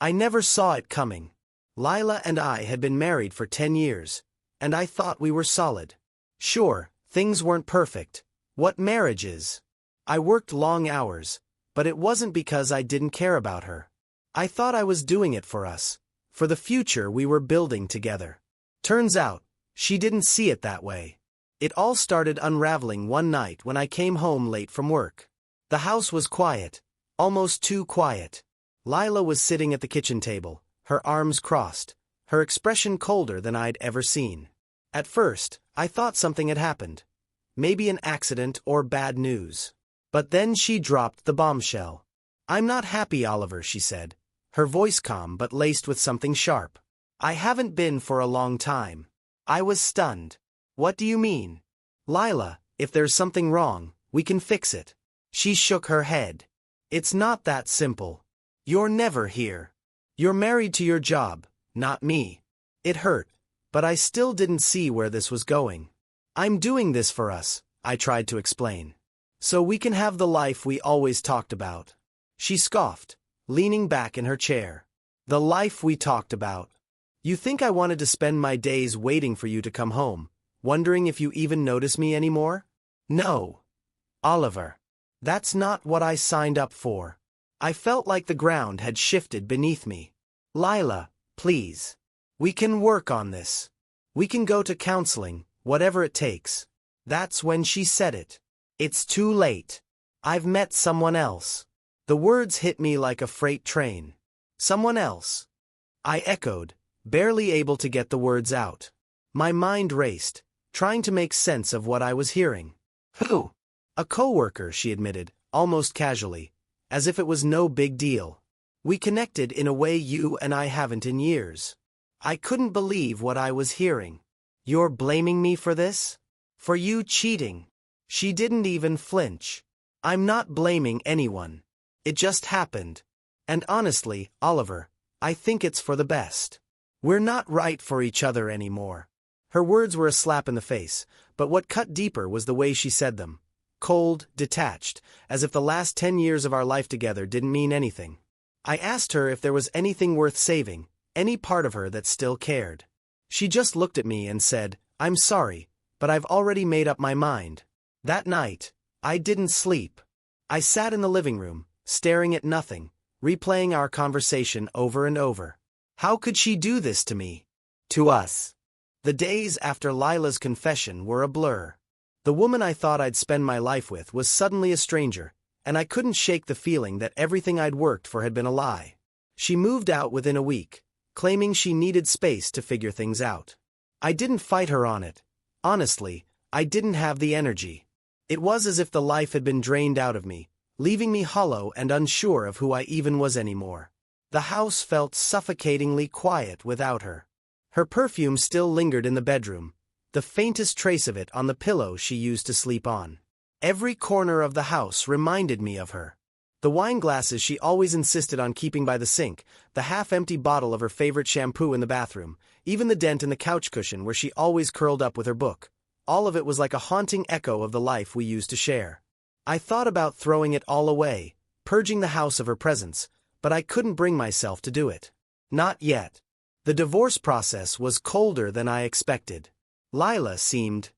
I never saw it coming. Lila and I had been married for 10 years, and I thought we were solid. Sure, things weren't perfect. What marriage is? I worked long hours, but it wasn't because I didn't care about her. I thought I was doing it for us, for the future we were building together. Turns out, she didn't see it that way. It all started unraveling one night when I came home late from work. The house was quiet, almost too quiet. Lila was sitting at the kitchen table, her arms crossed, her expression colder than I'd ever seen. At first, I thought something had happened. Maybe an accident or bad news. But then she dropped the bombshell. "I'm not happy, Oliver," she said, her voice calm but laced with something sharp. "I haven't been for a long time." I was stunned. "What do you mean?" "Lila, if there's something wrong, we can fix it." She shook her head. "It's not that simple. You're never here. You're married to your job, not me." It hurt, but I still didn't see where this was going. "I'm doing this for us," I tried to explain. "So we can have the life we always talked about." She scoffed, leaning back in her chair. "The life we talked about. You think I wanted to spend my days waiting for you to come home, wondering if you even notice me anymore? No. Oliver. That's not what I signed up for." I felt like the ground had shifted beneath me. "Lila, please. We can work on this. We can go to counseling, whatever it takes." That's when she said it. "It's too late. I've met someone else." The words hit me like a freight train. "Someone else?" I echoed, barely able to get the words out. My mind raced, trying to make sense of what I was hearing. "Who?" "A coworker," she admitted, almost casually, as if it was no big deal. "We connected in a way you and I haven't in years." I couldn't believe what I was hearing. "You're blaming me for this? For you cheating?" She didn't even flinch. "I'm not blaming anyone. It just happened. And honestly, Oliver, I think it's for the best. We're not right for each other anymore." Her words were a slap in the face, but what cut deeper was the way she said them. Cold, detached, as if the last 10 years of our life together didn't mean anything. I asked her if there was anything worth saving, any part of her that still cared. She just looked at me and said, "I'm sorry, but I've already made up my mind." That night, I didn't sleep. I sat in the living room, staring at nothing, replaying our conversation over and over. How could she do this to me? To us? The days after Lila's confession were a blur. The woman I thought I'd spend my life with was suddenly a stranger, and I couldn't shake the feeling that everything I'd worked for had been a lie. She moved out within a week, claiming she needed space to figure things out. I didn't fight her on it. Honestly, I didn't have the energy. It was as if the life had been drained out of me, leaving me hollow and unsure of who I even was anymore. The house felt suffocatingly quiet without her. Her perfume still lingered in the bedroom, the faintest trace of it on the pillow she used to sleep on. Every corner of the house reminded me of her. The wine glasses she always insisted on keeping by the sink, the half-empty bottle of her favorite shampoo in the bathroom, even the dent in the couch cushion where she always curled up with her book. All of it was like a haunting echo of the life we used to share. I thought about throwing it all away, purging the house of her presence, but I couldn't bring myself to do it. Not yet. The divorce process was colder than I expected. Lila seemed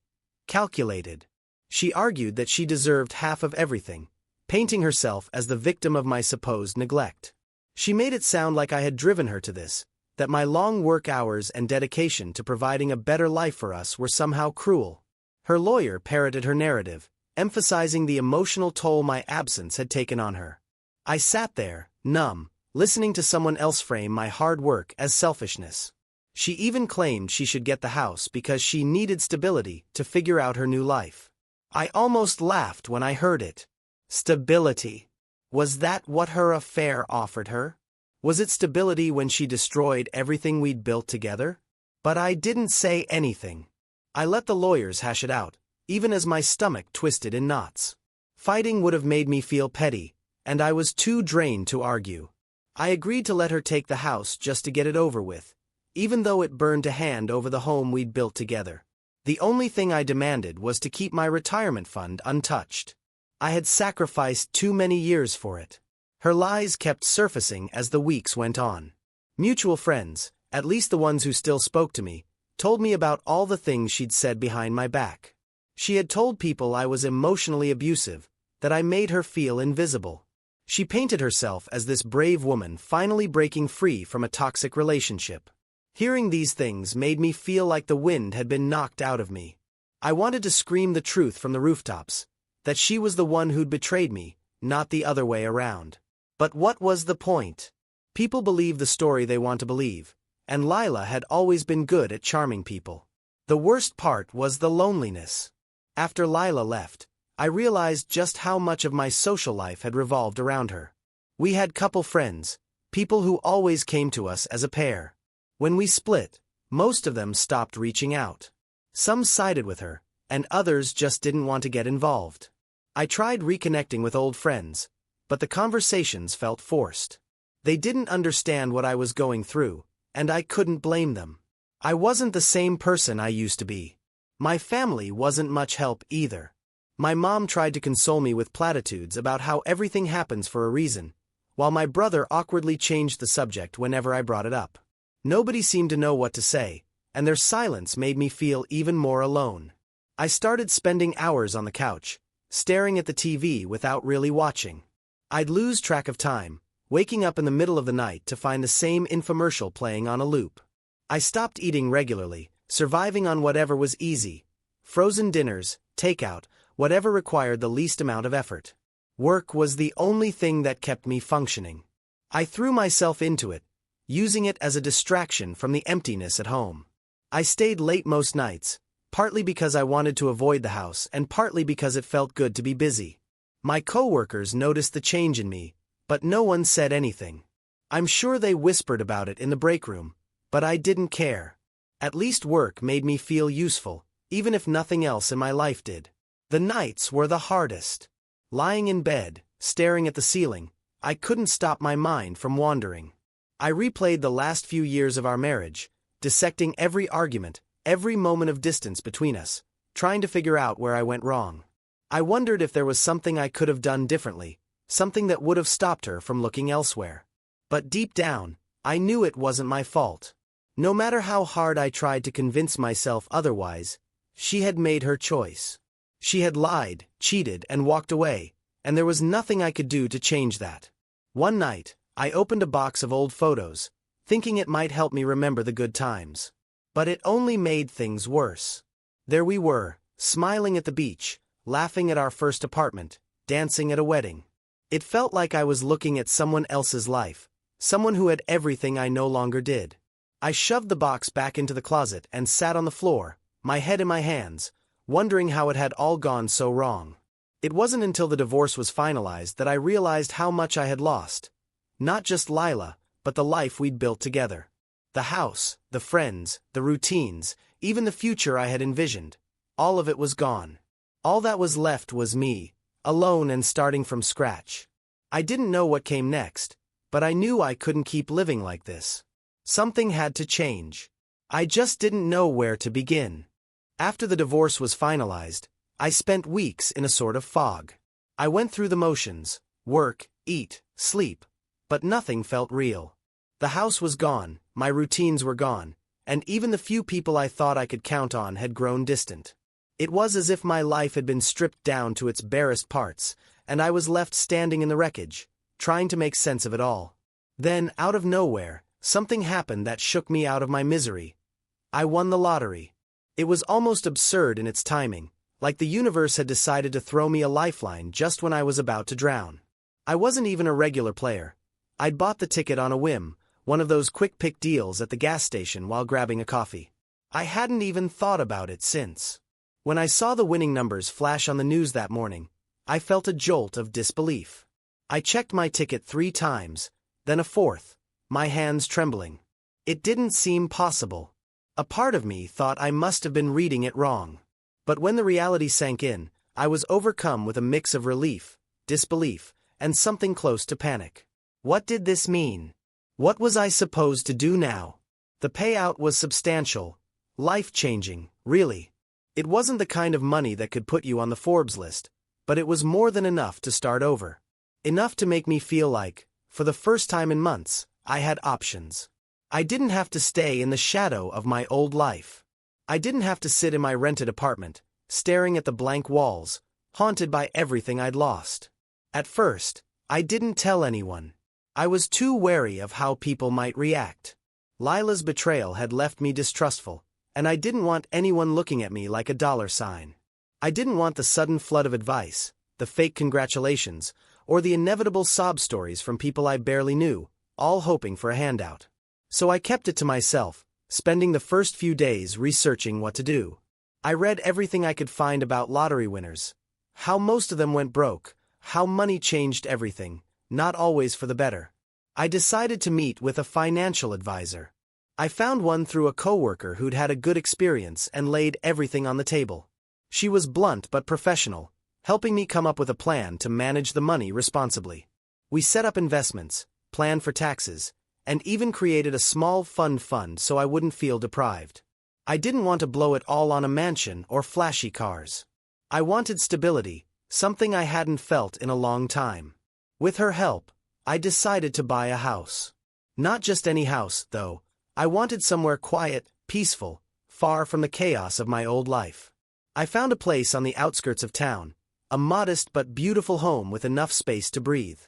calculated. She argued that she deserved half of everything, painting herself as the victim of my supposed neglect. She made it sound like I had driven her to this, that my long work hours and dedication to providing a better life for us were somehow cruel. Her lawyer parroted her narrative, emphasizing the emotional toll my absence had taken on her. I sat there, numb, listening to someone else frame my hard work as selfishness. She even claimed she should get the house because she needed stability to figure out her new life. I almost laughed when I heard it. Stability. Was that what her affair offered her? Was it stability when she destroyed everything we'd built together? But I didn't say anything. I let the lawyers hash it out, even as my stomach twisted in knots. Fighting would have made me feel petty, and I was too drained to argue. I agreed to let her take the house just to get it over with, even though it burned to hand over the home we'd built together. The only thing I demanded was to keep my retirement fund untouched. I had sacrificed too many years for it. Her lies kept surfacing as the weeks went on. Mutual friends, at least the ones who still spoke to me, told me about all the things she'd said behind my back. She had told people I was emotionally abusive, that I made her feel invisible. She painted herself as this brave woman finally breaking free from a toxic relationship. Hearing these things made me feel like the wind had been knocked out of me. I wanted to scream the truth from the rooftops, that she was the one who'd betrayed me, not the other way around. But what was the point? People believe the story they want to believe, and Lila had always been good at charming people. The worst part was the loneliness. After Lila left, I realized just how much of my social life had revolved around her. We had couple friends, people who always came to us as a pair. When we split, most of them stopped reaching out. Some sided with her, and others just didn't want to get involved. I tried reconnecting with old friends, but the conversations felt forced. They didn't understand what I was going through, and I couldn't blame them. I wasn't the same person I used to be. My family wasn't much help either. My mom tried to console me with platitudes about how everything happens for a reason, while my brother awkwardly changed the subject whenever I brought it up. Nobody seemed to know what to say, and their silence made me feel even more alone. I started spending hours on the couch, staring at the TV without really watching. I'd lose track of time, waking up in the middle of the night to find the same infomercial playing on a loop. I stopped eating regularly, surviving on whatever was easy. Frozen dinners, takeout, whatever required the least amount of effort. Work was the only thing that kept me functioning. I threw myself into it, using it as a distraction from the emptiness at home. I stayed late most nights, partly because I wanted to avoid the house and partly because it felt good to be busy. My coworkers noticed the change in me, but no one said anything. I'm sure they whispered about it in the break room, but I didn't care. At least work made me feel useful, even if nothing else in my life did. The nights were the hardest. Lying in bed, staring at the ceiling, I couldn't stop my mind from wandering. I replayed the last few years of our marriage, dissecting every argument, every moment of distance between us, trying to figure out where I went wrong. I wondered if there was something I could have done differently, something that would have stopped her from looking elsewhere. But deep down, I knew it wasn't my fault. No matter how hard I tried to convince myself otherwise, she had made her choice. She had lied, cheated, and walked away, and there was nothing I could do to change that. One night, I opened a box of old photos, thinking it might help me remember the good times. But it only made things worse. There we were, smiling at the beach, laughing at our first apartment, dancing at a wedding. It felt like I was looking at someone else's life, someone who had everything I no longer did. I shoved the box back into the closet and sat on the floor, my head in my hands, wondering how it had all gone so wrong. It wasn't until the divorce was finalized that I realized how much I had lost. Not just Lila, but the life we'd built together. The house, the friends, the routines, even the future I had envisioned. All of it was gone. All that was left was me, alone and starting from scratch. I didn't know what came next, but I knew I couldn't keep living like this. Something had to change. I just didn't know where to begin. After the divorce was finalized, I spent weeks in a sort of fog. I went through the motions, work, eat, sleep, but nothing felt real. The house was gone, my routines were gone, and even the few people I thought I could count on had grown distant. It was as if my life had been stripped down to its barest parts, and I was left standing in the wreckage, trying to make sense of it all. Then, out of nowhere, something happened that shook me out of my misery. I won the lottery. It was almost absurd in its timing, like the universe had decided to throw me a lifeline just when I was about to drown. I wasn't even a regular player. I'd bought the ticket on a whim, one of those quick-pick deals at the gas station while grabbing a coffee. I hadn't even thought about it since. When I saw the winning numbers flash on the news that morning, I felt a jolt of disbelief. I checked my ticket 3 times, then a 4th, my hands trembling. It didn't seem possible. A part of me thought I must have been reading it wrong. But when the reality sank in, I was overcome with a mix of relief, disbelief, and something close to panic. What did this mean? What was I supposed to do now? The payout was substantial, life-changing, really. It wasn't the kind of money that could put you on the Forbes list, but it was more than enough to start over. Enough to make me feel like, for the first time in months, I had options. I didn't have to stay in the shadow of my old life. I didn't have to sit in my rented apartment, staring at the blank walls, haunted by everything I'd lost. At first, I didn't tell anyone. I was too wary of how people might react. Lila's betrayal had left me distrustful, and I didn't want anyone looking at me like a dollar sign. I didn't want the sudden flood of advice, the fake congratulations, or the inevitable sob stories from people I barely knew, all hoping for a handout. So I kept it to myself, spending the first few days researching what to do. I read everything I could find about lottery winners. How most of them went broke, how money changed everything, not always for the better. I decided to meet with a financial advisor. I found one through a coworker who'd had a good experience and laid everything on the table. She was blunt but professional, helping me come up with a plan to manage the money responsibly. We set up investments, planned for taxes, and even created a small fund so I wouldn't feel deprived. I didn't want to blow it all on a mansion or flashy cars. I wanted stability, something I hadn't felt in a long time. With her help, I decided to buy a house. Not just any house, though. I wanted somewhere quiet, peaceful, far from the chaos of my old life. I found a place on the outskirts of town, a modest but beautiful home with enough space to breathe.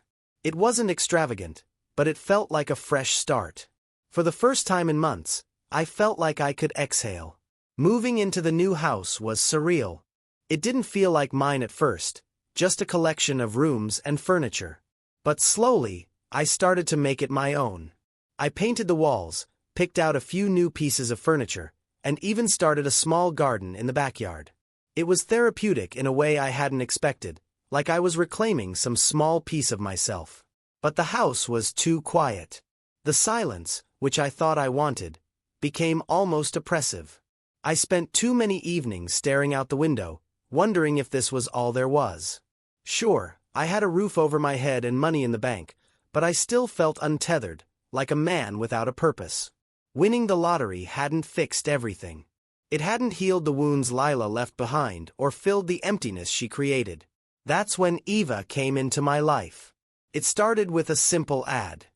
It wasn't extravagant, but it felt like a fresh start. For the first time in months, I felt like I could exhale. Moving into the new house was surreal. It didn't feel like mine at first, just a collection of rooms and furniture. But slowly, I started to make it my own. I painted the walls, picked out a few new pieces of furniture, and even started a small garden in the backyard. It was therapeutic in a way I hadn't expected, like I was reclaiming some small piece of myself. But the house was too quiet. The silence, which I thought I wanted, became almost oppressive. I spent too many evenings staring out the window, wondering if this was all there was. Sure, I had a roof over my head and money in the bank, but I still felt untethered, like a man without a purpose. Winning the lottery hadn't fixed everything. It hadn't healed the wounds Lila left behind or filled the emptiness she created. That's when Eva came into my life. It started with a simple ad.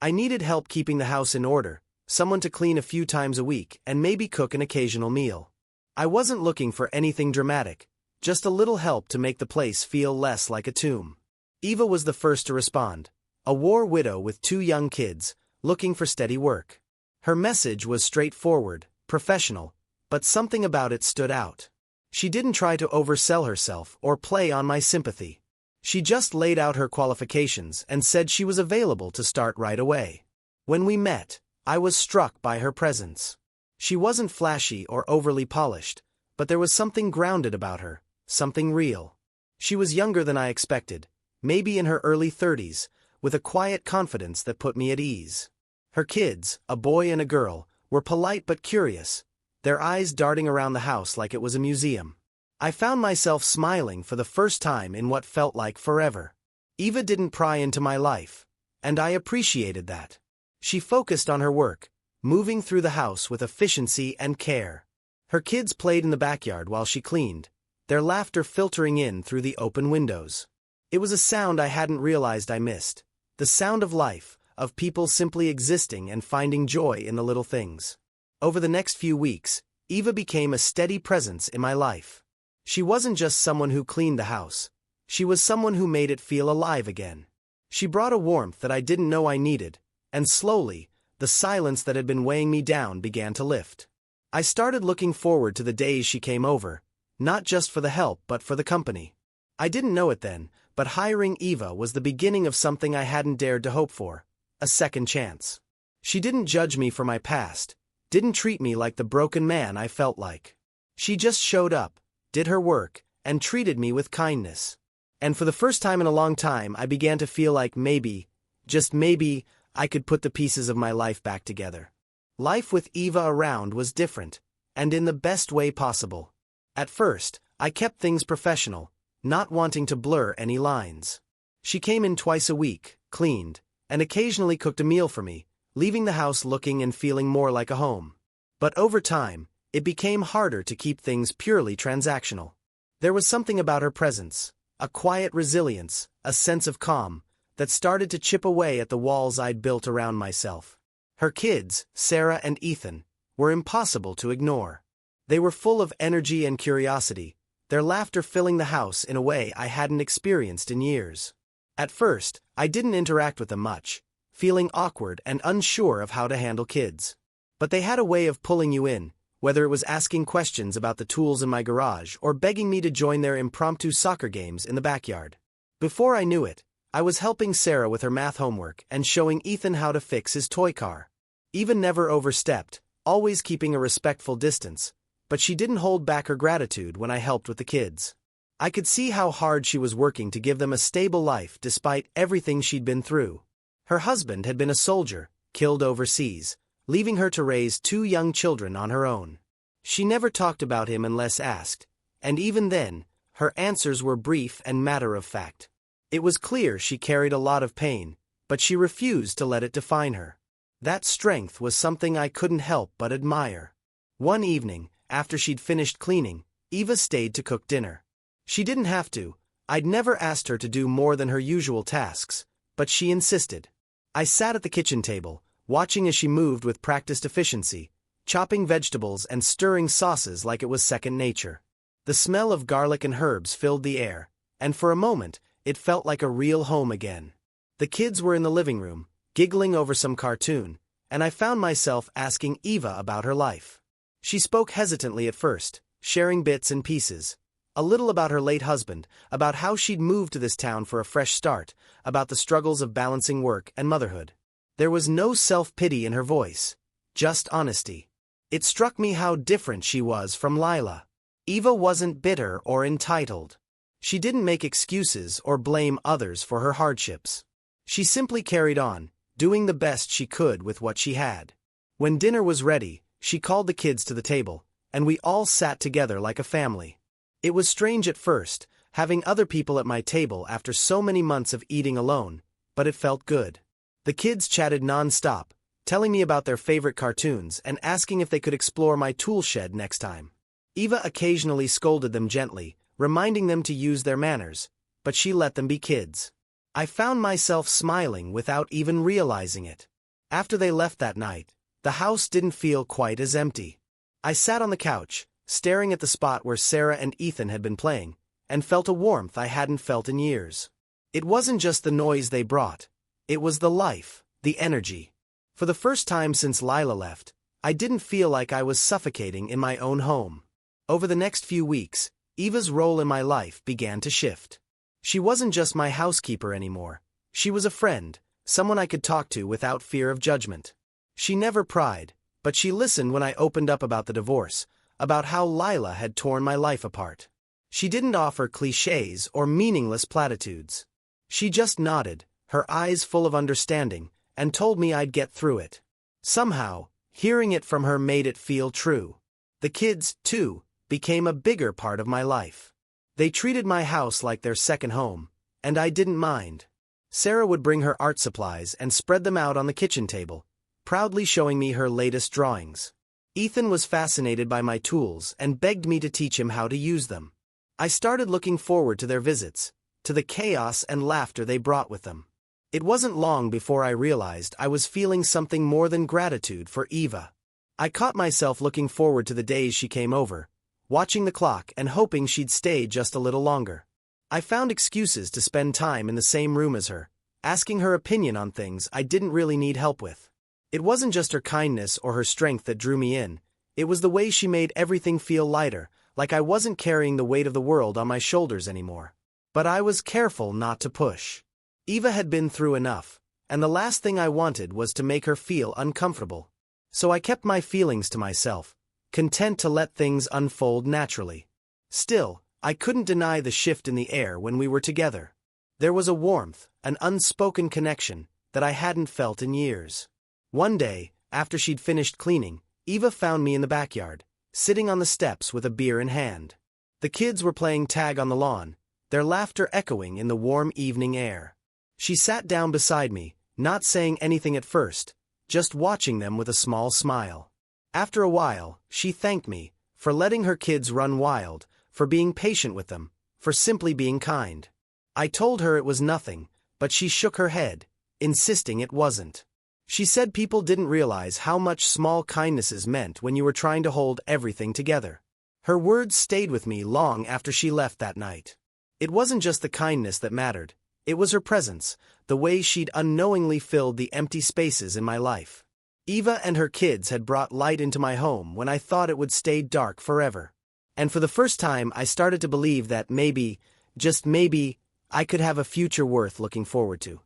I needed help keeping the house in order, someone to clean a few times a week and maybe cook an occasional meal. I wasn't looking for anything dramatic, just a little help to make the place feel less like a tomb. Eva was the first to respond, a war widow with 2 young kids, looking for steady work. Her message was straightforward, professional, but something about it stood out. She didn't try to oversell herself or play on my sympathy. She just laid out her qualifications and said she was available to start right away. When we met, I was struck by her presence. She wasn't flashy or overly polished, but there was something grounded about her, something real. She was younger than I expected, maybe in her early 30s, with a quiet confidence that put me at ease. Her kids, a boy and a girl, were polite but curious, their eyes darting around the house like it was a museum. I found myself smiling for the first time in what felt like forever. Eva didn't pry into my life, and I appreciated that. She focused on her work, moving through the house with efficiency and care. Her kids played in the backyard while she cleaned, their laughter filtering in through the open windows. It was a sound I hadn't realized I missed, the sound of life, of people simply existing and finding joy in the little things. Over the next few weeks, Eva became a steady presence in my life. She wasn't just someone who cleaned the house. She was someone who made it feel alive again. She brought a warmth that I didn't know I needed, and slowly, the silence that had been weighing me down began to lift. I started looking forward to the days she came over, not just for the help but for the company. I didn't know it then, but hiring Eva was the beginning of something I hadn't dared to hope for, a second chance. She didn't judge me for my past, didn't treat me like the broken man I felt like. She just showed up, did her work, and treated me with kindness. And for the first time in a long time I began to feel like maybe, just maybe, I could put the pieces of my life back together. Life with Eva around was different, and in the best way possible. At first, I kept things professional, not wanting to blur any lines. She came in twice a week, cleaned, and occasionally cooked a meal for me, leaving the house looking and feeling more like a home. But over time, it became harder to keep things purely transactional. There was something about her presence, a quiet resilience, a sense of calm, that started to chip away at the walls I'd built around myself. Her kids, Sarah and Ethan, were impossible to ignore. They were full of energy and curiosity, their laughter filling the house in a way I hadn't experienced in years. At first, I didn't interact with them much, feeling awkward and unsure of how to handle kids. But they had a way of pulling you in, whether it was asking questions about the tools in my garage or begging me to join their impromptu soccer games in the backyard. Before I knew it, I was helping Sarah with her math homework and showing Ethan how to fix his toy car. Eva never overstepped, always keeping a respectful distance, but she didn't hold back her gratitude when I helped with the kids. I could see how hard she was working to give them a stable life despite everything she'd been through. Her husband had been a soldier, killed overseas, leaving her to raise 2 young children on her own. She never talked about him unless asked, and even then, her answers were brief and matter-of-fact. It was clear she carried a lot of pain, but she refused to let it define her. That strength was something I couldn't help but admire. One evening, after she'd finished cleaning, Eva stayed to cook dinner. She didn't have to. I'd never asked her to do more than her usual tasks, but she insisted. I sat at the kitchen table, watching as she moved with practiced efficiency, chopping vegetables and stirring sauces like it was second nature. The smell of garlic and herbs filled the air, and for a moment, it felt like a real home again. The kids were in the living room, giggling over some cartoon, and I found myself asking Eva about her life. She spoke hesitantly at first, sharing bits and pieces. A little about her late husband, about how she'd moved to this town for a fresh start, about the struggles of balancing work and motherhood. There was no self-pity in her voice, just honesty. It struck me how different she was from Lila. Eva wasn't bitter or entitled. She didn't make excuses or blame others for her hardships. She simply carried on, doing the best she could with what she had. When dinner was ready, she called the kids to the table, and we all sat together like a family. It was strange at first, having other people at my table after so many months of eating alone, but it felt good. The kids chatted non-stop, telling me about their favorite cartoons and asking if they could explore my tool shed next time. Eva occasionally scolded them gently, reminding them to use their manners, but she let them be kids. I found myself smiling without even realizing it. After they left that night, the house didn't feel quite as empty. I sat on the couch, staring at the spot where Sarah and Ethan had been playing, and felt a warmth I hadn't felt in years. It wasn't just the noise they brought. It was the life, the energy. For the first time since Lila left, I didn't feel like I was suffocating in my own home. Over the next few weeks, Eva's role in my life began to shift. She wasn't just my housekeeper anymore. She was a friend, someone I could talk to without fear of judgment. She never pried, but she listened when I opened up about the divorce, about how Lila had torn my life apart. She didn't offer clichés or meaningless platitudes. She just nodded, her eyes full of understanding, and told me I'd get through it. Somehow, hearing it from her made it feel true. The kids, too, became a bigger part of my life. They treated my house like their second home, and I didn't mind. Sarah would bring her art supplies and spread them out on the kitchen table, proudly showing me her latest drawings. Ethan was fascinated by my tools and begged me to teach him how to use them. I started looking forward to their visits, to the chaos and laughter they brought with them. It wasn't long before I realized I was feeling something more than gratitude for Eva. I caught myself looking forward to the days she came over, watching the clock and hoping she'd stay just a little longer. I found excuses to spend time in the same room as her, asking her opinion on things I didn't really need help with. It wasn't just her kindness or her strength that drew me in, it was the way she made everything feel lighter, like I wasn't carrying the weight of the world on my shoulders anymore. But I was careful not to push. Eva had been through enough, and the last thing I wanted was to make her feel uncomfortable. So I kept my feelings to myself, content to let things unfold naturally. Still, I couldn't deny the shift in the air when we were together. There was a warmth, an unspoken connection, that I hadn't felt in years. One day, after she'd finished cleaning, Eva found me in the backyard, sitting on the steps with a beer in hand. The kids were playing tag on the lawn, their laughter echoing in the warm evening air. She sat down beside me, not saying anything at first, just watching them with a small smile. After a while, she thanked me, for letting her kids run wild, for being patient with them, for simply being kind. I told her it was nothing, but she shook her head, insisting it wasn't. She said people didn't realize how much small kindnesses meant when you were trying to hold everything together. Her words stayed with me long after she left that night. It wasn't just the kindness that mattered. It was her presence, the way she'd unknowingly filled the empty spaces in my life. Eva and her kids had brought light into my home when I thought it would stay dark forever. And for the first time I started to believe that maybe, just maybe, I could have a future worth looking forward to.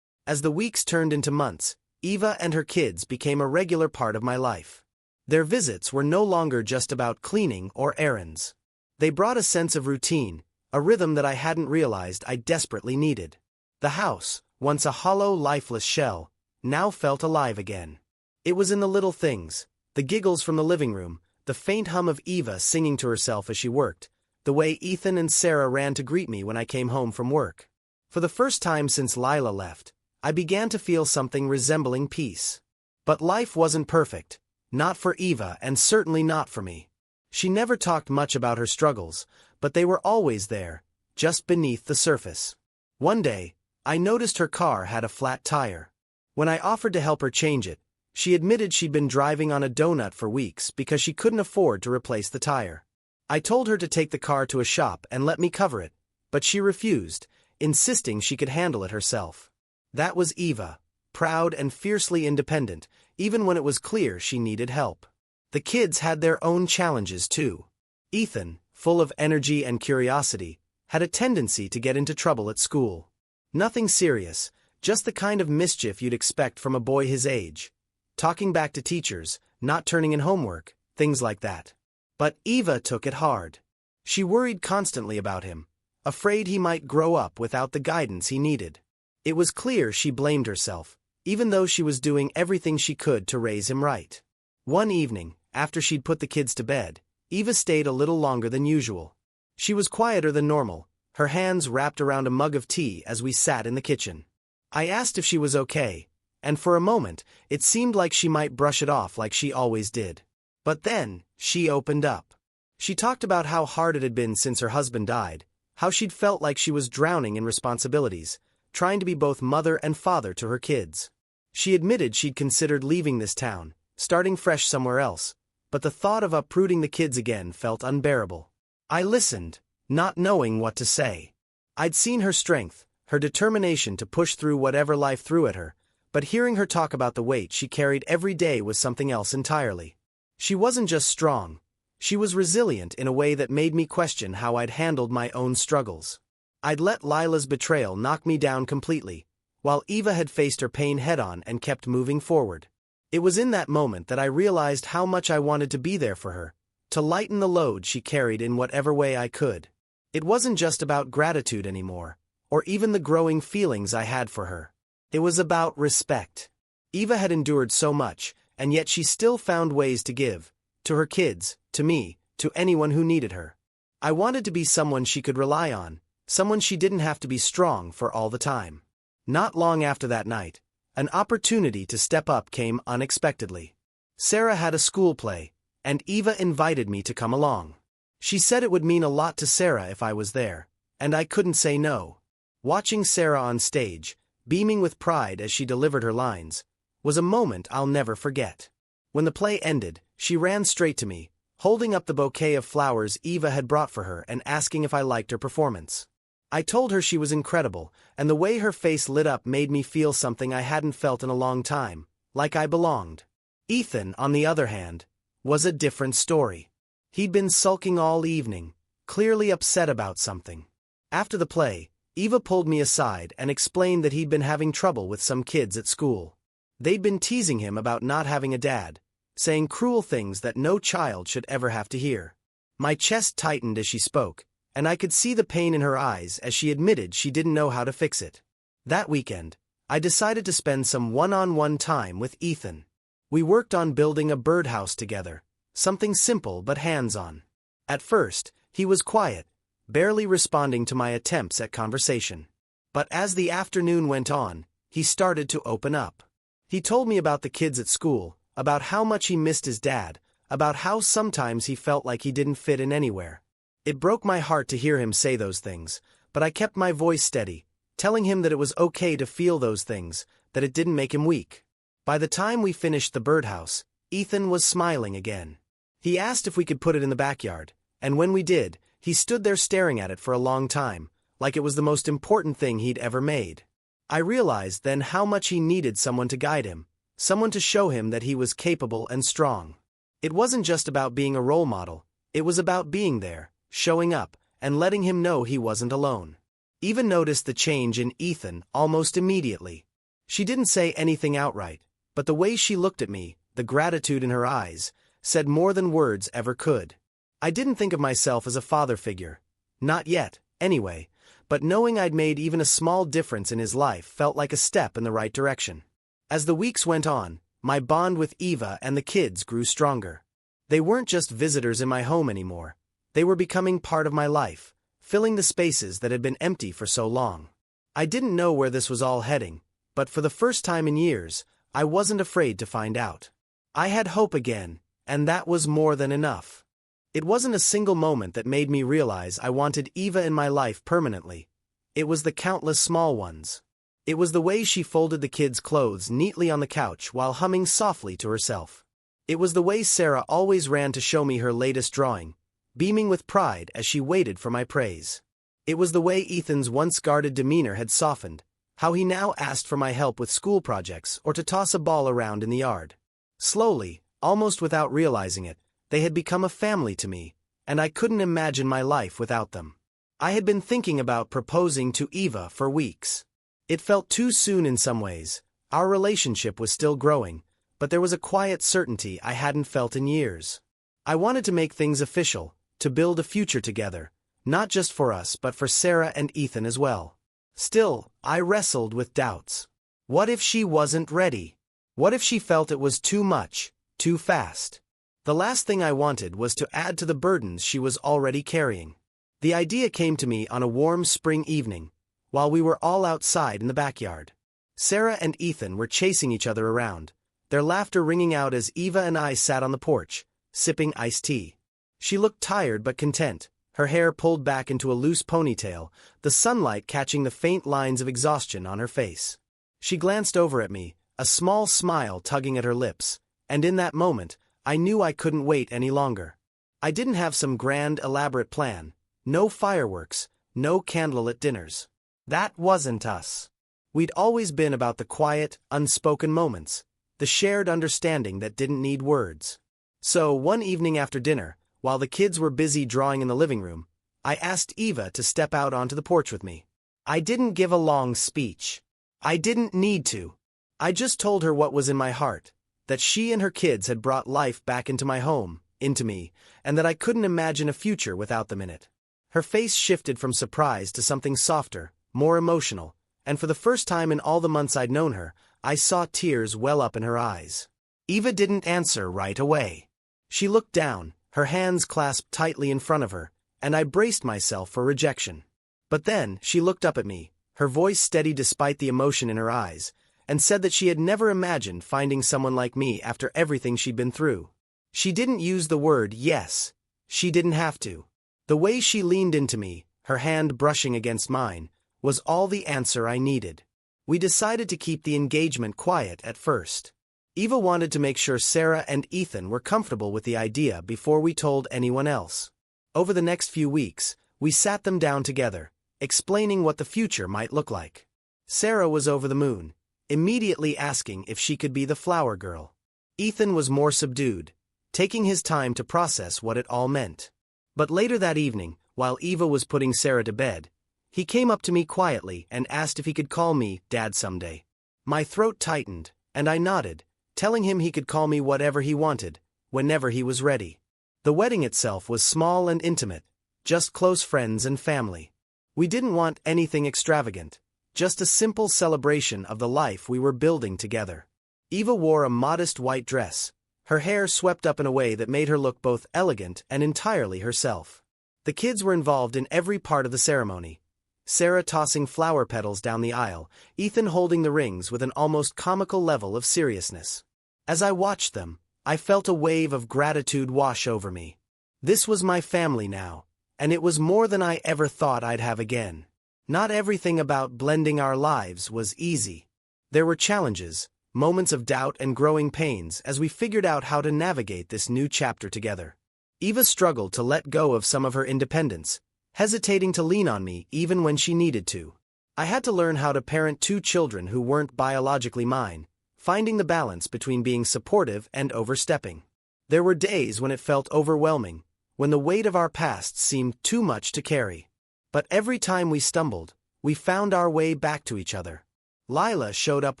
As the weeks turned into months, Eva and her kids became a regular part of my life. Their visits were no longer just about cleaning or errands. They brought a sense of routine, a rhythm that I hadn't realized I desperately needed. The house, once a hollow, lifeless shell, now felt alive again. It was in the little things, the giggles from the living room, the faint hum of Eva singing to herself as she worked, the way Ethan and Sarah ran to greet me when I came home from work. For the first time since Lila left, I began to feel something resembling peace. But life wasn't perfect, not for Eva and certainly not for me. She never talked much about her struggles, but they were always there, just beneath the surface. One day, I noticed her car had a flat tire. When I offered to help her change it, she admitted she'd been driving on a donut for weeks because she couldn't afford to replace the tire. I told her to take the car to a shop and let me cover it, but she refused, insisting she could handle it herself. That was Eva, proud and fiercely independent, even when it was clear she needed help. The kids had their own challenges too. Ethan, full of energy and curiosity, had a tendency to get into trouble at school. Nothing serious, just the kind of mischief you'd expect from a boy his age. Talking back to teachers, not turning in homework, things like that. But Eva took it hard. She worried constantly about him, afraid he might grow up without the guidance he needed. It was clear she blamed herself, even though she was doing everything she could to raise him right. One evening, after she'd put the kids to bed, Eva stayed a little longer than usual. She was quieter than normal, her hands wrapped around a mug of tea as we sat in the kitchen. I asked if she was okay, and for a moment, it seemed like she might brush it off like she always did. But then, she opened up. She talked about how hard it had been since her husband died, how she'd felt like she was drowning in responsibilities, trying to be both mother and father to her kids. She admitted she'd considered leaving this town, starting fresh somewhere else, but the thought of uprooting the kids again felt unbearable. I listened, not knowing what to say. I'd seen her strength, her determination to push through whatever life threw at her, but hearing her talk about the weight she carried every day was something else entirely. She wasn't just strong, she was resilient in a way that made me question how I'd handled my own struggles. I'd let Lila's betrayal knock me down completely, while Eva had faced her pain head-on and kept moving forward. It was in that moment that I realized how much I wanted to be there for her, to lighten the load she carried in whatever way I could. It wasn't just about gratitude anymore, or even the growing feelings I had for her. It was about respect. Eva had endured so much, and yet she still found ways to give, to her kids, to me, to anyone who needed her. I wanted to be someone she could rely on, someone she didn't have to be strong for all the time. Not long after that night, an opportunity to step up came unexpectedly. Sarah had a school play, and Eva invited me to come along. She said it would mean a lot to Sarah if I was there, and I couldn't say no. Watching Sarah on stage, beaming with pride as she delivered her lines, was a moment I'll never forget. When the play ended, she ran straight to me, holding up the bouquet of flowers Eva had brought for her and asking if I liked her performance. I told her she was incredible, and the way her face lit up made me feel something I hadn't felt in a long time, like I belonged. Ethan, on the other hand, was a different story. He'd been sulking all evening, clearly upset about something. After the play, Eva pulled me aside and explained that he'd been having trouble with some kids at school. They'd been teasing him about not having a dad, saying cruel things that no child should ever have to hear. My chest tightened as she spoke, and I could see the pain in her eyes as she admitted she didn't know how to fix it. That weekend, I decided to spend some one-on-one time with Ethan. We worked on building a birdhouse together, something simple but hands-on. At first, he was quiet, barely responding to my attempts at conversation. But as the afternoon went on, he started to open up. He told me about the kids at school, about how much he missed his dad, about how sometimes he felt like he didn't fit in anywhere. It broke my heart to hear him say those things, but I kept my voice steady, telling him that it was okay to feel those things, that it didn't make him weak. By the time we finished the birdhouse, Ethan was smiling again. He asked if we could put it in the backyard, and when we did, he stood there staring at it for a long time, like it was the most important thing he'd ever made. I realized then how much he needed someone to guide him, someone to show him that he was capable and strong. It wasn't just about being a role model, it was about being there, showing up, and letting him know he wasn't alone. Eva noticed the change in Ethan almost immediately. She didn't say anything outright, but the way she looked at me, the gratitude in her eyes, said more than words ever could. I didn't think of myself as a father figure. Not yet, anyway, but knowing I'd made even a small difference in his life felt like a step in the right direction. As the weeks went on, my bond with Eva and the kids grew stronger. They weren't just visitors in my home anymore. They were becoming part of my life, filling the spaces that had been empty for so long. I didn't know where this was all heading, but for the first time in years, I wasn't afraid to find out. I had hope again, and that was more than enough. It wasn't a single moment that made me realize I wanted Eva in my life permanently. It was the countless small ones. It was the way she folded the kids' clothes neatly on the couch while humming softly to herself. It was the way Sarah always ran to show me her latest drawing, beaming with pride as she waited for my praise. It was the way Ethan's once guarded demeanor had softened, how he now asked for my help with school projects or to toss a ball around in the yard. Slowly, almost without realizing it, they had become a family to me, and I couldn't imagine my life without them. I had been thinking about proposing to Eva for weeks. It felt too soon in some ways. Our relationship was still growing, but there was a quiet certainty I hadn't felt in years. I wanted to make things official, to build a future together, not just for us but for Sarah and Ethan as well. Still, I wrestled with doubts. What if she wasn't ready? What if she felt it was too much, too fast? The last thing I wanted was to add to the burdens she was already carrying. The idea came to me on a warm spring evening, while we were all outside in the backyard. Sarah and Ethan were chasing each other around, their laughter ringing out as Eva and I sat on the porch, sipping iced tea. She looked tired but content, her hair pulled back into a loose ponytail, the sunlight catching the faint lines of exhaustion on her face. She glanced over at me, a small smile tugging at her lips, and in that moment, I knew I couldn't wait any longer. I didn't have some grand, elaborate plan, no fireworks, no candlelit dinners. That wasn't us. We'd always been about the quiet, unspoken moments, the shared understanding that didn't need words. So, one evening after dinner, while the kids were busy drawing in the living room, I asked Eva to step out onto the porch with me. I didn't give a long speech. I didn't need to. I just told her what was in my heart, that she and her kids had brought life back into my home, into me, and that I couldn't imagine a future without them in it. Her face shifted from surprise to something softer, more emotional, and for the first time in all the months I'd known her, I saw tears well up in her eyes. Eva didn't answer right away. She looked down, her hands clasped tightly in front of her, and I braced myself for rejection. But then, she looked up at me, her voice steady despite the emotion in her eyes, and said that she had never imagined finding someone like me after everything she'd been through. She didn't use the word yes. She didn't have to. The way she leaned into me, her hand brushing against mine, was all the answer I needed. We decided to keep the engagement quiet at first. Eva wanted to make sure Sarah and Ethan were comfortable with the idea before we told anyone else. Over the next few weeks, we sat them down together, explaining what the future might look like. Sarah was over the moon, immediately asking if she could be the flower girl. Ethan was more subdued, taking his time to process what it all meant. But later that evening, while Eva was putting Sarah to bed, he came up to me quietly and asked if he could call me Dad someday. My throat tightened, and I nodded, telling him he could call me whatever he wanted, whenever he was ready. The wedding itself was small and intimate, just close friends and family. We didn't want anything extravagant, just a simple celebration of the life we were building together. Eva wore a modest white dress, her hair swept up in a way that made her look both elegant and entirely herself. The kids were involved in every part of the ceremony. Sarah tossing flower petals down the aisle, Ethan holding the rings with an almost comical level of seriousness. As I watched them, I felt a wave of gratitude wash over me. This was my family now, and it was more than I ever thought I'd have again. Not everything about blending our lives was easy. There were challenges, moments of doubt and growing pains as we figured out how to navigate this new chapter together. Eva struggled to let go of some of her independence, hesitating to lean on me even when she needed to. I had to learn how to parent two children who weren't biologically mine, finding the balance between being supportive and overstepping. There were days when it felt overwhelming, when the weight of our past seemed too much to carry. But every time we stumbled, we found our way back to each other. Lila showed up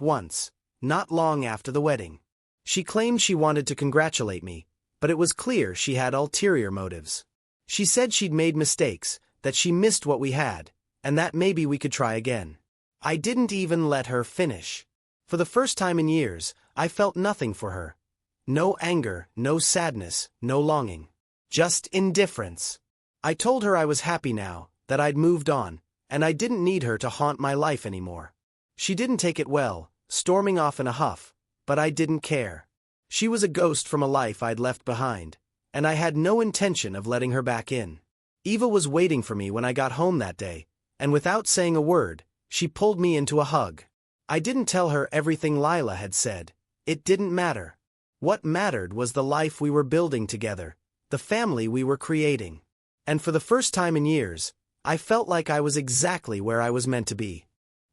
once, not long after the wedding. She claimed she wanted to congratulate me, but it was clear she had ulterior motives. She said she'd made mistakes, that she missed what we had, and that maybe we could try again. I didn't even let her finish. For the first time in years, I felt nothing for her. No anger, no sadness, no longing. Just indifference. I told her I was happy now, that I'd moved on, and I didn't need her to haunt my life anymore. She didn't take it well, storming off in a huff, but I didn't care. She was a ghost from a life I'd left behind, and I had no intention of letting her back in. Eva was waiting for me when I got home that day, and without saying a word, she pulled me into a hug. I didn't tell her everything Lila had said. It didn't matter. What mattered was the life we were building together, the family we were creating. And for the first time in years, I felt like I was exactly where I was meant to be.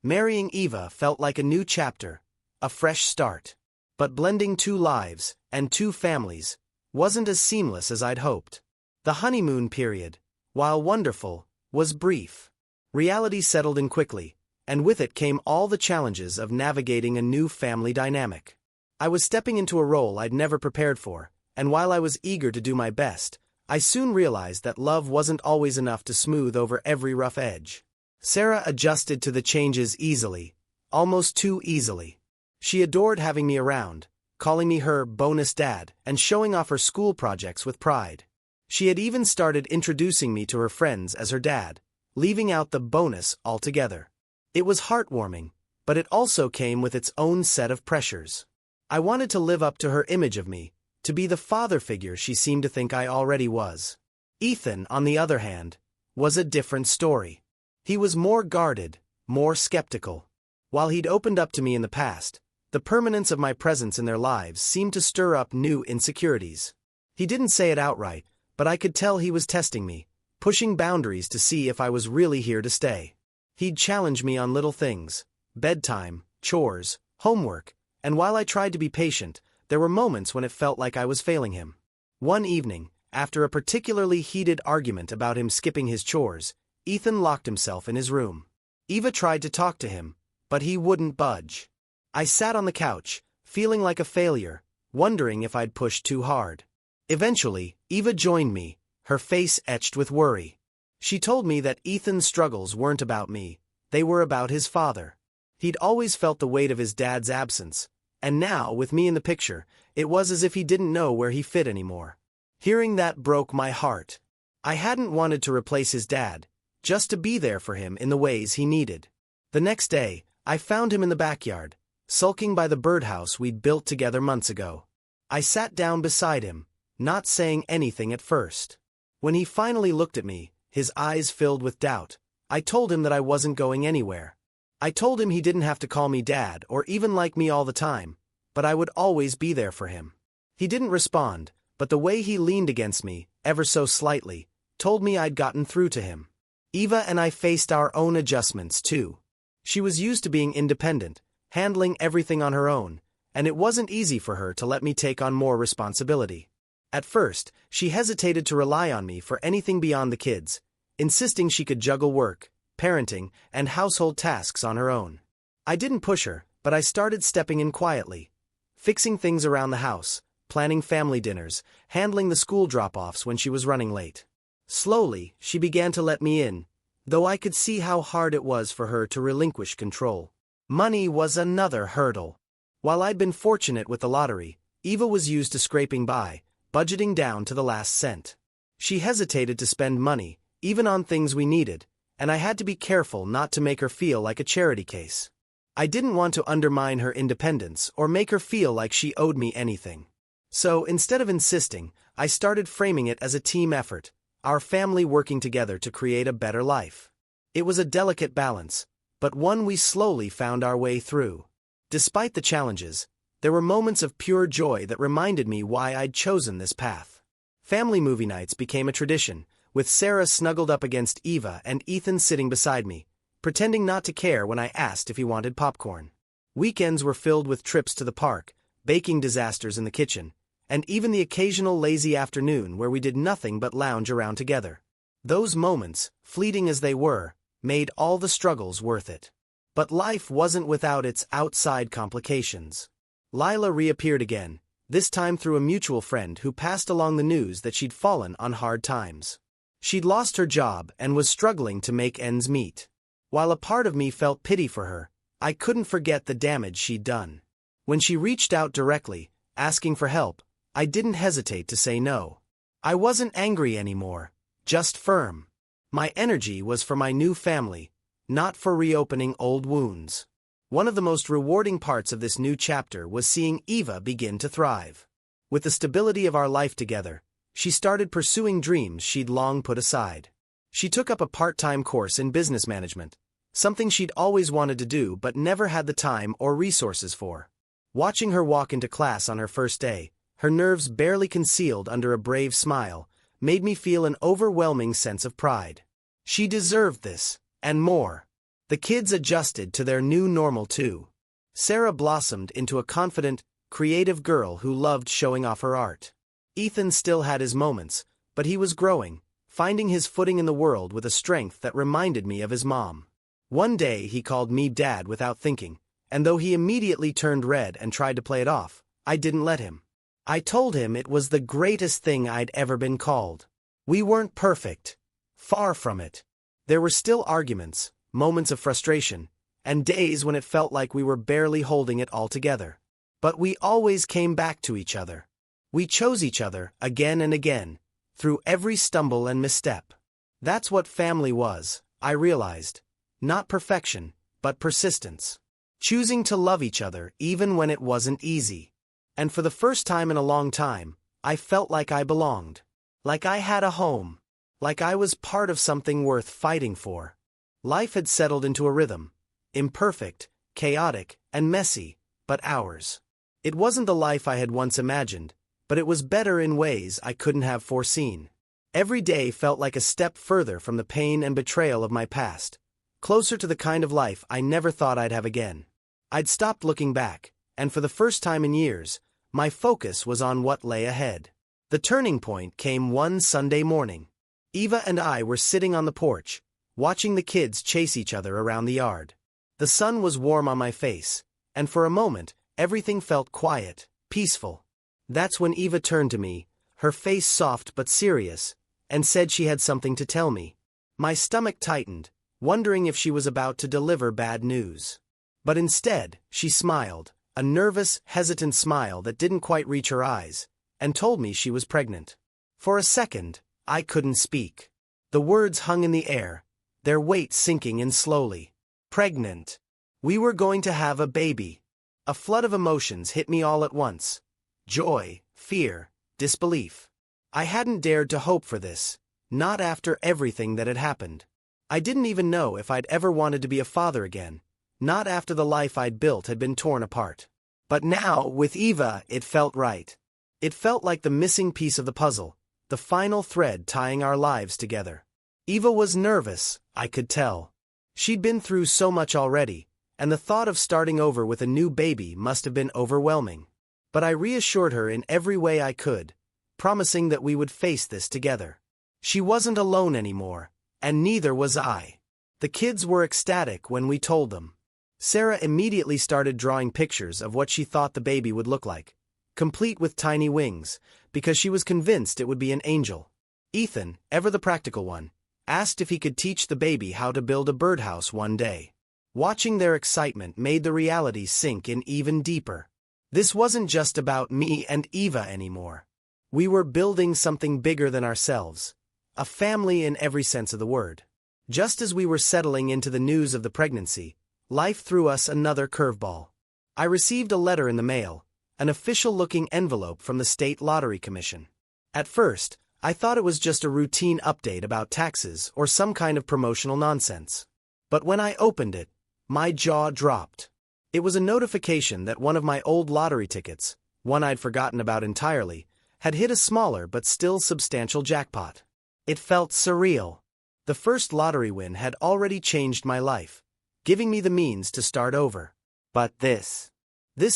Marrying Eva felt like a new chapter, a fresh start. But blending two lives, and two families, wasn't as seamless as I'd hoped. The honeymoon period, while wonderful, was brief. Reality settled in quickly, and with it came all the challenges of navigating a new family dynamic. I was stepping into a role I'd never prepared for, and while I was eager to do my best, I soon realized that love wasn't always enough to smooth over every rough edge. Sarah adjusted to the changes easily, almost too easily. She adored having me around, calling me her bonus dad and showing off her school projects with pride. She had even started introducing me to her friends as her dad, leaving out the bonus altogether. It was heartwarming, but it also came with its own set of pressures. I wanted to live up to her image of me, to be the father figure she seemed to think I already was. Ethan, on the other hand, was a different story. He was more guarded, more skeptical. While he'd opened up to me in the past, the permanence of my presence in their lives seemed to stir up new insecurities. He didn't say it outright, but I could tell he was testing me, pushing boundaries to see if I was really here to stay. He'd challenge me on little things, bedtime, chores, homework, and while I tried to be patient, there were moments when it felt like I was failing him. One evening, after a particularly heated argument about him skipping his chores, Ethan locked himself in his room. Eva tried to talk to him, but he wouldn't budge. I sat on the couch, feeling like a failure, wondering if I'd pushed too hard. Eventually, Eva joined me, her face etched with worry. She told me that Ethan's struggles weren't about me, they were about his father. He'd always felt the weight of his dad's absence, and now, with me in the picture, it was as if he didn't know where he fit anymore. Hearing that broke my heart. I hadn't wanted to replace his dad, just to be there for him in the ways he needed. The next day, I found him in the backyard, sulking by the birdhouse we'd built together months ago. I sat down beside him, not saying anything at first. When he finally looked at me, his eyes filled with doubt, I told him that I wasn't going anywhere. I told him he didn't have to call me dad or even like me all the time, but I would always be there for him. He didn't respond, but the way he leaned against me, ever so slightly, told me I'd gotten through to him. Eva and I faced our own adjustments too. She was used to being independent, handling everything on her own, and it wasn't easy for her to let me take on more responsibility. At first, she hesitated to rely on me for anything beyond the kids, insisting she could juggle work, parenting, and household tasks on her own. I didn't push her, but I started stepping in quietly, fixing things around the house, planning family dinners, handling the school drop-offs when she was running late. Slowly, she began to let me in, though I could see how hard it was for her to relinquish control. Money was another hurdle. While I'd been fortunate with the lottery, Eva was used to scraping by, budgeting down to the last cent. She hesitated to spend money, even on things we needed, and I had to be careful not to make her feel like a charity case. I didn't want to undermine her independence or make her feel like she owed me anything. So, instead of insisting, I started framing it as a team effort, our family working together to create a better life. It was a delicate balance, but one we slowly found our way through. Despite the challenges, there were moments of pure joy that reminded me why I'd chosen this path. Family movie nights became a tradition, with Sarah snuggled up against Eva and Ethan sitting beside me, pretending not to care when I asked if he wanted popcorn. Weekends were filled with trips to the park, baking disasters in the kitchen, and even the occasional lazy afternoon where we did nothing but lounge around together. Those moments, fleeting as they were, made all the struggles worth it. But life wasn't without its outside complications. Lila reappeared again, this time through a mutual friend who passed along the news that she'd fallen on hard times. She'd lost her job and was struggling to make ends meet. While a part of me felt pity for her, I couldn't forget the damage she'd done. When she reached out directly, asking for help, I didn't hesitate to say no. I wasn't angry anymore, just firm. My energy was for my new family, not for reopening old wounds. One of the most rewarding parts of this new chapter was seeing Eva begin to thrive. With the stability of our life together, she started pursuing dreams she'd long put aside. She took up a part-time course in business management, something she'd always wanted to do but never had the time or resources for. Watching her walk into class on her first day, her nerves barely concealed under a brave smile, made me feel an overwhelming sense of pride. She deserved this, and more. The kids adjusted to their new normal too. Sarah blossomed into a confident, creative girl who loved showing off her art. Ethan still had his moments, but he was growing, finding his footing in the world with a strength that reminded me of his mom. One day he called me Dad without thinking, and though he immediately turned red and tried to play it off, I didn't let him. I told him it was the greatest thing I'd ever been called. We weren't perfect. Far from it. There were still arguments, moments of frustration, and days when it felt like we were barely holding it all together. But we always came back to each other. We chose each other again and again, through every stumble and misstep. That's what family was, I realized. Not perfection, but persistence. Choosing to love each other even when it wasn't easy. And for the first time in a long time, I felt like I belonged. Like I had a home. Like I was part of something worth fighting for. Life had settled into a rhythm. Imperfect, chaotic, and messy, but ours. It wasn't the life I had once imagined, but it was better in ways I couldn't have foreseen. Every day felt like a step further from the pain and betrayal of my past. Closer to the kind of life I never thought I'd have again. I'd stopped looking back, and for the first time in years, my focus was on what lay ahead. The turning point came one Sunday morning. Eva and I were sitting on the porch, watching the kids chase each other around the yard. The sun was warm on my face, and for a moment, everything felt quiet, peaceful. That's when Eva turned to me, her face soft but serious, and said she had something to tell me. My stomach tightened, wondering if she was about to deliver bad news. But instead, she smiled, a nervous, hesitant smile that didn't quite reach her eyes, and told me she was pregnant. For a second, I couldn't speak. The words hung in the air, their weight sinking in slowly. Pregnant. We were going to have a baby. A flood of emotions hit me all at once. Joy, fear, disbelief. I hadn't dared to hope for this, not after everything that had happened. I didn't even know if I'd ever wanted to be a father again, not after the life I'd built had been torn apart. But now, with Eva, it felt right. It felt like the missing piece of the puzzle, the final thread tying our lives together. Eva was nervous, I could tell. She'd been through so much already, and the thought of starting over with a new baby must have been overwhelming. But I reassured her in every way I could, promising that we would face this together. She wasn't alone anymore, and neither was I. The kids were ecstatic when we told them. Sarah immediately started drawing pictures of what she thought the baby would look like, complete with tiny wings, because she was convinced it would be an angel. Ethan, ever the practical one, asked if he could teach the baby how to build a birdhouse one day. Watching their excitement made the reality sink in even deeper. This wasn't just about me and Eva anymore. We were building something bigger than ourselves. A family in every sense of the word. Just as we were settling into the news of the pregnancy, life threw us another curveball. I received a letter in the mail, an official-looking envelope from the State Lottery Commission. At first, I thought it was just a routine update about taxes or some kind of promotional nonsense. But when I opened it, my jaw dropped. It was a notification that one of my old lottery tickets, one I'd forgotten about entirely, had hit a smaller but still substantial jackpot. It felt surreal. The first lottery win had already changed my life, giving me the means to start over. But this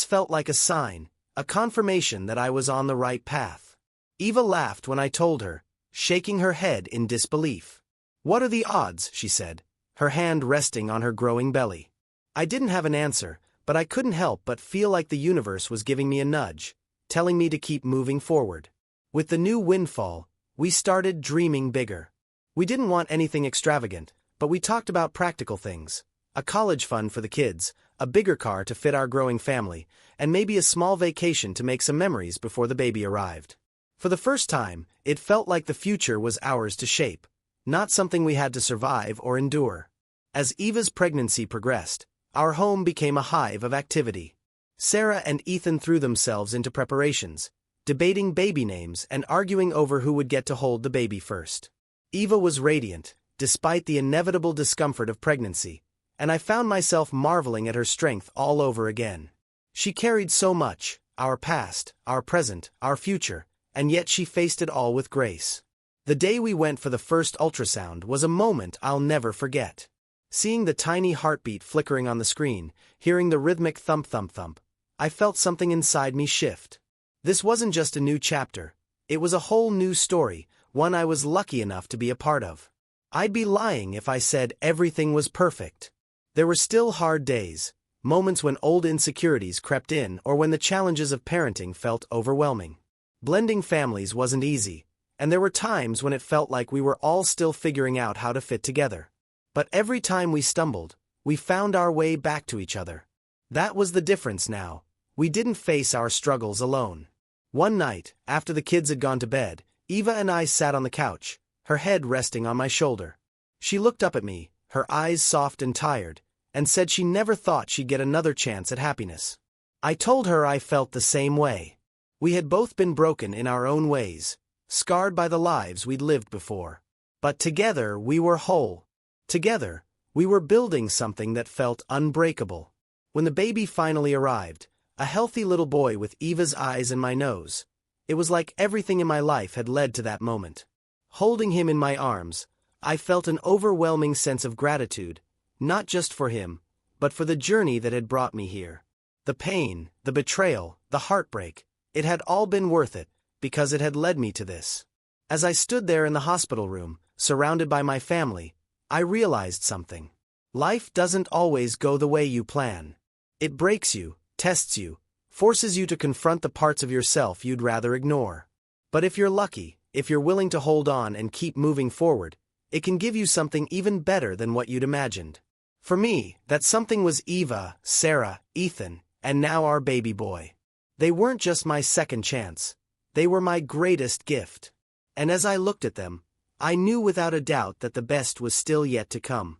felt like a sign, a confirmation that I was on the right path. Eva laughed when I told her, shaking her head in disbelief. "What are the odds?" she said, her hand resting on her growing belly. I didn't have an answer, but I couldn't help but feel like the universe was giving me a nudge, telling me to keep moving forward. With the new windfall, we started dreaming bigger. We didn't want anything extravagant, but we talked about practical things: a college fund for the kids, a bigger car to fit our growing family, and maybe a small vacation to make some memories before the baby arrived. For the first time, it felt like the future was ours to shape, not something we had to survive or endure. As Eva's pregnancy progressed, our home became a hive of activity. Sarah and Ethan threw themselves into preparations, debating baby names and arguing over who would get to hold the baby first. Eva was radiant, despite the inevitable discomfort of pregnancy, and I found myself marveling at her strength all over again. She carried so much: our past, our present, our future, and yet she faced it all with grace. The day we went for the first ultrasound was a moment I'll never forget. Seeing the tiny heartbeat flickering on the screen, hearing the rhythmic thump-thump-thump, I felt something inside me shift. This wasn't just a new chapter, it was a whole new story, one I was lucky enough to be a part of. I'd be lying if I said everything was perfect. There were still hard days, moments when old insecurities crept in or when the challenges of parenting felt overwhelming. Blending families wasn't easy, and there were times when it felt like we were all still figuring out how to fit together. But every time we stumbled, we found our way back to each other. That was the difference now. We didn't face our struggles alone. One night, after the kids had gone to bed, Eva and I sat on the couch, her head resting on my shoulder. She looked up at me, her eyes soft and tired, and said she never thought she'd get another chance at happiness. I told her I felt the same way. We had both been broken in our own ways, scarred by the lives we'd lived before. But together we were whole. Together, we were building something that felt unbreakable. When the baby finally arrived, a healthy little boy with Eva's eyes and my nose, it was like everything in my life had led to that moment. Holding him in my arms, I felt an overwhelming sense of gratitude, not just for him, but for the journey that had brought me here. The pain, the betrayal, the heartbreak, it had all been worth it, because it had led me to this. As I stood there in the hospital room, surrounded by my family, I realized something. Life doesn't always go the way you plan. It breaks you, tests you, forces you to confront the parts of yourself you'd rather ignore. But if you're lucky, if you're willing to hold on and keep moving forward, it can give you something even better than what you'd imagined. For me, that something was Eva, Sarah, Ethan, and now our baby boy. They weren't just my second chance. They were my greatest gift. And as I looked at them, I knew without a doubt that the best was still yet to come.